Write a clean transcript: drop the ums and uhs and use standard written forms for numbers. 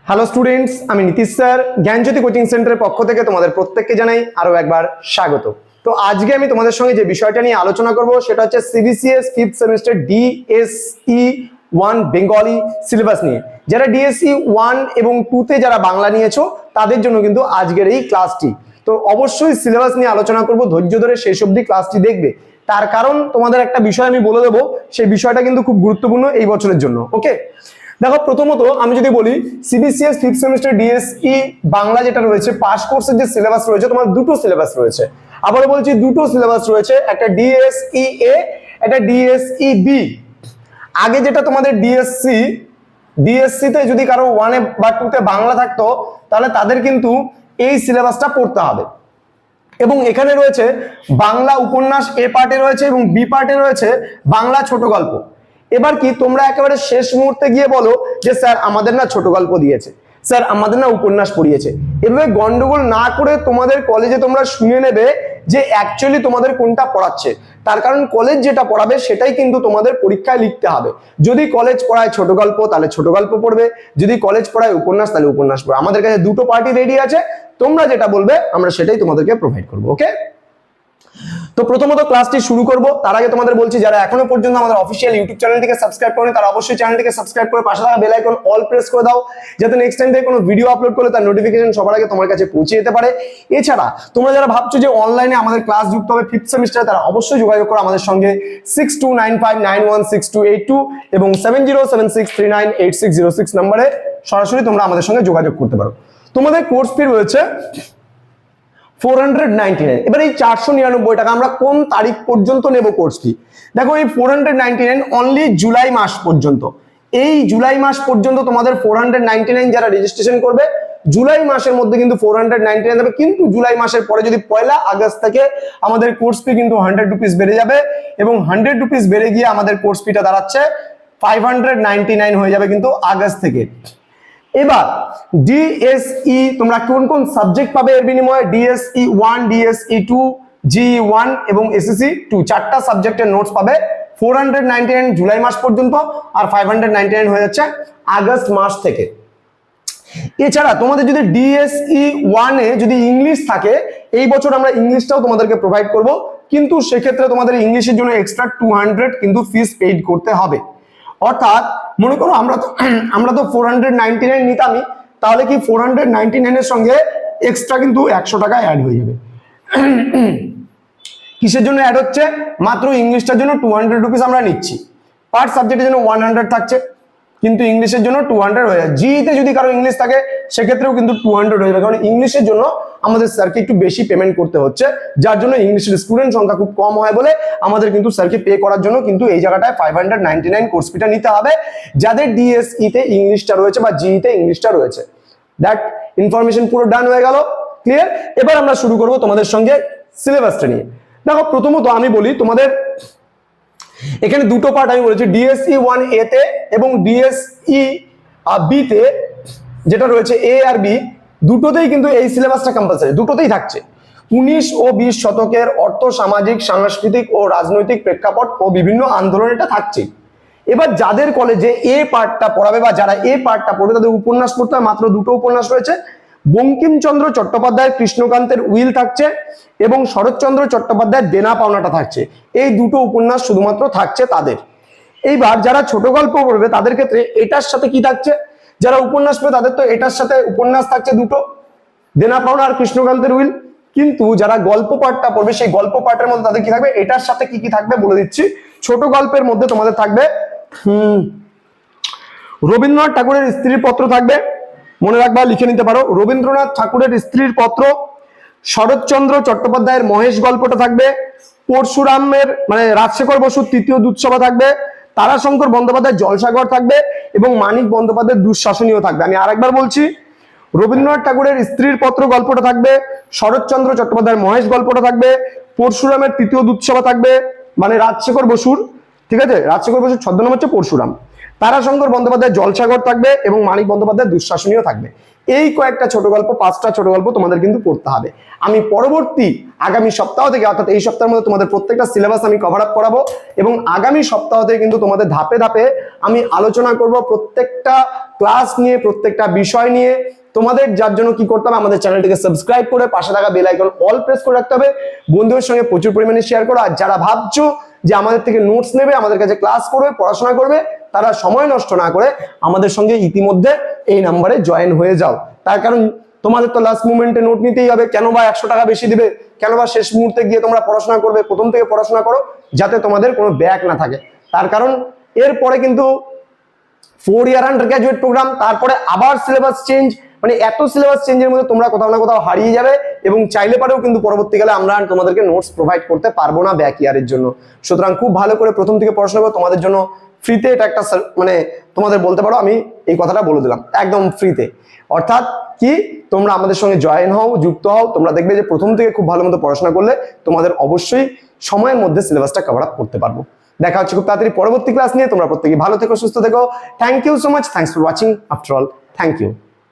Hello students, আমি Nitish sir জ্ঞানজ্যোতি coaching সেন্টারের পক্ষ থেকে তোমাদের প্রত্যেককে জানাই আরো একবার স্বাগত। তো আজকে আমি তোমাদের সঙ্গে যে বিষয়টা নিয়ে আলোচনা করব সেটা হচ্ছে CBCS 5th semester DSE 1 Bengali syllabus নিয়ে। যারা ডিএসই 1 এবং 2 তে যারা বাংলা নিয়েছো তাদের জন্য কিন্তু আজকের এই ক্লাসটি। তো অবশ্যই সিলেবাস নিয়ে আলোচনা করব, ধৈর্য ধরে শেষ অবধি ক্লাসটি দেখবে। তার কারণ তোমাদের একটা বিষয় আমি বলে দেবো, সেই বিষয়টা কিন্তু খুব গুরুত্বপূর্ণ এই বছরের জন্য। ওকে, দেখো প্রথমত আমি যদি বলি CBCS 5th semester DSE Bangla যেটা রয়েছে পাস কোর্সের যে সিলেবাস রয়েছে, তোমার দুটো সিলেবাস রয়েছে। আবার বলছি দুটো সিলেবাস রয়েছে, একটা ডিএসই এ, একটা ডিএসই বি। আগে যেটা তোমাদের ডিএসসি তে যদি কারো 1 বা 2 তে বাংলা থাকতো তাহলে তাদের কিন্তু এই সিলেবাসটা পড়তে হবে। এবং এখানে রয়েছে বাংলা উপন্যাস এ পার্টে রয়েছে এবং বি পার্টে রয়েছে বাংলা ছোট গল্প। এবার কি তোমরা একেবারে শেষ মুহূর্তে গিয়ে বলো যে স্যার আমাদের না ছোট গল্প দিয়েছে, স্যার আমাদের না উপন্যাস পড়িয়েছে। এভাবে গন্ডগোল না করে তোমাদের কলেজে তোমরা শুনে নেবে যে অ্যাকচুয়ালি তোমাদের কোনটা পড়াচ্ছে। তার কারণ কলেজ যেটা পড়াবে সেটাই কিন্তু তোমাদের পরীক্ষায় লিখতে হবে। যদি কলেজ পড়ায় ছোট গল্প তাহলে ছোট গল্প পড়বে, যদি কলেজ পড়ায় উপন্যাস তাহলে উপন্যাস পড়বে। আমাদের কাছে দুটো পার্টি রেডি আছে, তোমরা যেটা বলবে আমরা সেটাই তোমাদেরকে প্রোভাইড করবো। ওকে, তো প্রথমত ক্লাসটি শুরু করব। তার আগে তোমাদের বলছি যারা এখনো পর্যন্ত আমাদের অফিসিয়াল ইউটিউব চ্যানেলটিকে সাবস্ক্রাইব করেনি তারা অবশ্যই চ্যানেলটিকে সাবস্ক্রাইব করে পাশে থাকা বেল আইকন অল প্রেস করে দাও, যাতে নেক্সট টাইম থেকে কোনো ভিডিও আপলোড করলে তার নোটিফিকেশন সবার আগে তোমার কাছে পৌঁছে যেতে পারে। এছাড়া তোমরা যারা ভাবছো যে অনলাইনে আমাদের ক্লাস যুক্ত হবে 5th সেমিস্টারে, তারা অবশ্যই যোগাযোগ করো আমাদের সঙ্গে 6295916282 এবং 7076398606 নম্বরে সরাসরি তোমরা আমাদের সঙ্গে যোগাযোগ করতে পারো। তোমাদের কোর্স ফি রয়েছে 499। এবার এই 499 টাকা আমরা কোন তারিখ পর্যন্ত নেব কোর্স ফি? দেখো এই 499 অনলি জুলাই মাস পর্যন্ত। এই জুলাই মাস পর্যন্ত তোমাদের 499 যারা রেজিস্ট্রেশন করবে জুলাই মাসের মধ্যে কিন্তু 499 দেবে। কিন্তু জুলাই মাসের পরে যদি 1 আগস্ট থেকে আমাদের কোর্স ফি কিন্তু 100 রুপিস বেড়ে যাবে এবং 100 রুপিস বেড়ে গিয়ে আমাদের কোর্স ফিটা দাঁড়াচ্ছে 599 হয়ে যাবে কিন্তু আগস্ট থেকে। এবার ডিএসই তোমরা কোন কোন সাবজেক্ট পাবে এর বিনিময়ে? ডিএসই 1, ডিএসই 2, জিই 1 এবং এসএসসি 2 চারটা সাবজেক্টের নোটস পাবে 499 জুলাই মাস পর্যন্ত, আর 599 হয়ে যাচ্ছে আগস্ট মাস থেকে। এছাড়া তোমাদের যদি ডিএসই 1 এ যদি ইংলিশ থাকে, এই বছর আমরা ইংলিশটাও তোমাদেরকে প্রোভাইড করব, কিন্তু সেক্ষেত্রে তোমাদের ইংলিশের জন্য এক্সট্রা 200 কিন্তু ফিস পেইড করতে হবে। অর্থাৎ মনে করো আমরা তো 499 নিতামই, তাহলে কি 499 এর সঙ্গে এক্সট্রা কিন্তু 100 টাকা অ্যাড হয়ে যাবে। কিসের জন্য অ্যাড হচ্ছে? মাত্র ইংলিশটার জন্য 200 রুপিস আমরা নিচ্ছি, পার সাবজেক্টের জন্য 100 থাকছে, কিন্তু ইংলিশের জন্য 200 হয়ে যায়। জিইতে যদি কারো ইংলিশ থাকে সেক্ষেত্রেও কিন্তু 200 হয়ে যাবে, কারণ ইংলিশের জন্য আমাদের স্যারকে একটু বেশি পেমেন্ট করতে হচ্ছে, যার জন্য ইংলিশের স্টুডেন্ট সংখ্যা খুব কম হয় বলে আমাদের কিন্তু স্যারকে পে করার জন্য কিন্তু এই জায়গাটায় 599 কোর্স ফিটা নিতে হবে যাদের ডিএসই তে ইংলিশটা রয়েছে বা জিইতে ইংলিশটা রয়েছে। দ্যাট ইনফরমেশন পুরো ডান হয়ে গেল, ক্লিয়ার? এবার আমরা শুরু করব তোমাদের সঙ্গে সিলেবাসটা নিয়ে। দেখো প্রথমত আমি বলি তোমাদের এখানে দুটো পার্ট আমি বলেছি, ডিএসই 1 এ তে এবং ডিএসই বি তে যেটা রয়েছে এ আর বি, দুটোতেই কিন্তু এই সিলেবাসটা কম্পালসারি, দুটোতেই থাকছে। 19 ও 20 শতকের অর্থ সামাজিক সাংস্কৃতিক ও রাজনৈতিক প্রেক্ষাপট ও বিভিন্ন আন্দোলন এটা থাকছে। এবার যাদের কলেজে এ পার্টটা পড়াবে বা যারা এ পার্টটা পড়বে তাদের উপন্যাস পড়তে হয়, মাত্র দুটো উপন্যাস রয়েছে। বঙ্কিমচন্দ্র চট্টোপাধ্যায়ের কৃষ্ণকান্তের উইল থাকছে এবং শরৎচন্দ্র চট্টোপাধ্যায়ের দেনা পাওনাটা থাকছে। এই দুটো উপন্যাস শুধুমাত্র থাকছে তাদের। এইবার যারা ছোট গল্প পড়বে তাদের ক্ষেত্রে এটার সাথে কি থাকছে? যারা উপন্যাস পড়বে তাদের তো এটার সাথে উপন্যাস থাকছে দুটো, দেনা পাওনা আর কৃষ্ণকান্তের উইল। কিন্তু যারা গল্প পাঠটা পড়বে সেই গল্প পাঠের মধ্যে তাদের কি থাকবে? এটার সাথে কি কি থাকবে বলে দিচ্ছি। ছোট গল্পের মধ্যে তোমাদের থাকবে রবীন্দ্রনাথ ঠাকুরের স্ত্রীর পত্র থাকবে, মনে রাখবা, লিখে নিতে পারো, রবীন্দ্রনাথ ঠাকুরের স্ত্রীর পত্র। শরৎচন্দ্র চট্টোপাধ্যায়ের মহেশ গল্পটা থাকবে, পরশুরামের মানে রাজশেখর বসুর তৃতীয় দুঃসভা থাকবে, তারাশঙ্কর বন্দ্যোপাধ্যায়ের জলসাগর থাকবে এবং মানিক বন্দ্যোপাধ্যায়ের দুঃশাসনীয় থাকবে। আমি আরেকবার বলছি, রবীন্দ্রনাথ ঠাকুরের স্ত্রীর পত্র গল্পটা থাকবে, শরৎচন্দ্র চট্টোপাধ্যায়ের মহেশ গল্পটা থাকবে, পরশুরামের তৃতীয় দুঃসভা থাকবে মানে রাজশেখর বসুর, ঠিক আছে, রাজশেখর বসুর ছদ্মনাম হচ্ছে পরশুরাম, তারাশঙ্কর বন্দ্যোপাধ্যায়ের জলসাগর থাকবে এবং মানিক বন্দ্যোপাধ্যায়ের দুঃশাসনীয় থাকবে। এই কয়েকটা ছোট গল্প, 5টা ছোট গল্প তোমাদের কিন্তু পড়তে হবে। আমি পরবর্তী আগামী সপ্তাহ থেকে, অর্থাৎ এই সপ্তাহের মধ্যে তোমাদের প্রত্যেকটা সিলেবাস আমি কভার আপ করাবো এবং আগামী সপ্তাহ থেকে কিন্তু তোমাদের ধাপে ধাপে আমি আলোচনা করব প্রত্যেকটা ক্লাস নিয়ে, প্রত্যেকটা বিষয় নিয়ে তোমাদের, যার জন্য কি করতে হবে, আমাদের চ্যানেলটিকে সাবস্ক্রাইব করে পাশে থাকা বেল আইকন অল প্রেস করে রাখতে হবে। বন্ধুদের সঙ্গে প্রচুর পরিমাণে শেয়ার করো। আর যারা ভাবছো যে আমাদের থেকে নোটস নেবে, আমাদের কাছে ক্লাস করবে, পড়াশোনা করবে, তারা সময় নষ্ট না করে আমাদের সঙ্গে ইতিমধ্যে এই নাম্বারে জয়েন হয়ে যাও। তার কারণ তোমাদের তো লাস্ট মোমেন্টে নোট নিতেই হবে। কেন বা 100 টাকা বেশি দিবে, কেন বা শেষ মুহূর্তে গিয়ে তোমরা পড়াশোনা করবে? প্রথম থেকে পড়াশোনা করো যাতে তোমাদের কোনো ব্যাক না থাকে। তার কারণ এরপরে কিন্তু 4 ইয়ার আন্ডার গ্রাজুয়েট প্রোগ্রাম, তারপরে আবার সিলেবাস চেঞ্জ, মানে এত সিলেবাস চেঞ্জের মধ্যে তোমরা কোথাও না কোথাও হারিয়ে যাবে এবং চাইলে পারেও কিন্তু পরবর্তীকালে আমরা তোমাদেরকে নোটস প্রোভাইড করতে পারবো না ব্যাক ইয়ারের জন্য। সুতরাং খুব ভালো করে প্রথম থেকে পড়াশোনা করো। তোমাদের জন্য ফ্রিতে এটা একটা, মানে তোমাদের বলতে পারো আমি এই কথাটা বলে দিলাম, একদম ফ্রিতে। অর্থাৎ কি, তোমরা আমাদের সঙ্গে জয়েন হও, যুক্ত হও। তোমরা দেখবে যে প্রথম থেকে খুব ভালো মতো পড়াশোনা করলে তোমাদের অবশ্যই সময়ের মধ্যে সিলেবাসটা কভার আপ করতে পারবো। দেখা হচ্ছে খুব তাড়াতাড়ি পরবর্তী ক্লাস নিয়ে। তোমরা প্রত্যেকে ভালো থেকো, সুস্থ থেকো। Thank you so much. Thanks for watching. After all, thank you.